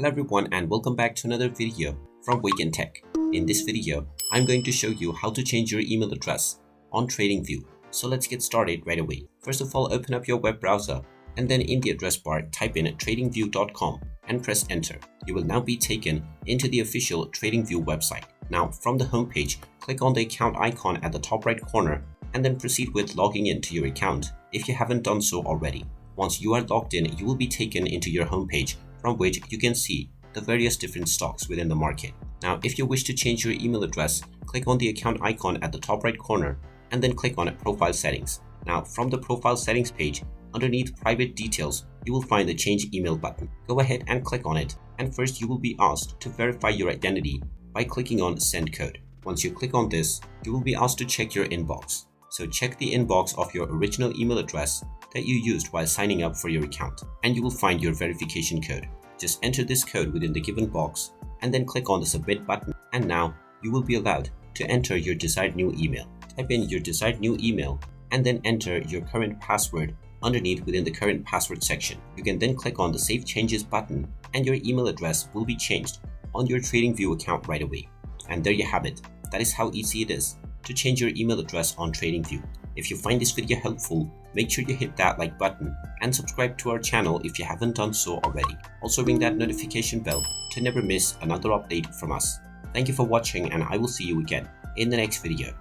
Hello everyone and welcome back to another video from Wake&Tech. In this video, I'm going to show you how to change your email address on Tradingview. So let's get started right away. First of all, open up your web browser and then in the address bar, type in tradingview.com and press enter. You will now be taken into the official Tradingview website. Now from the homepage, click on the account icon at the top right corner and then proceed with logging into your account if you haven't done so already. Once you are logged in, you will be taken into your homepage from which you can see the various different stocks within the market. Now, if you wish to change your email address, click on the account icon at the top right corner and then click on Profile Settings. Now, from the Profile Settings page, underneath Private Details, you will find the Change Email button. Go ahead and click on it, and first you will be asked to verify your identity by clicking on Send Code. Once you click on this, you will be asked to check your inbox. So check the inbox of your original email address that you used while signing up for your account, and you will find your verification code. Just enter this code within the given box and then click on the Submit button, and now you will be allowed to enter your desired new email. Type in your desired new email and then enter your current password underneath within the current password section. You can then click on the Save Changes button and your email address will be changed on your Tradingview account right away. And there you have it. That is how easy it is to change your email address on Tradingview. If you find this video helpful, make sure you hit that like button and subscribe to our channel if you haven't done so already. Also ring that notification bell to never miss another update from us. Thank you for watching and I will see you again in the next video.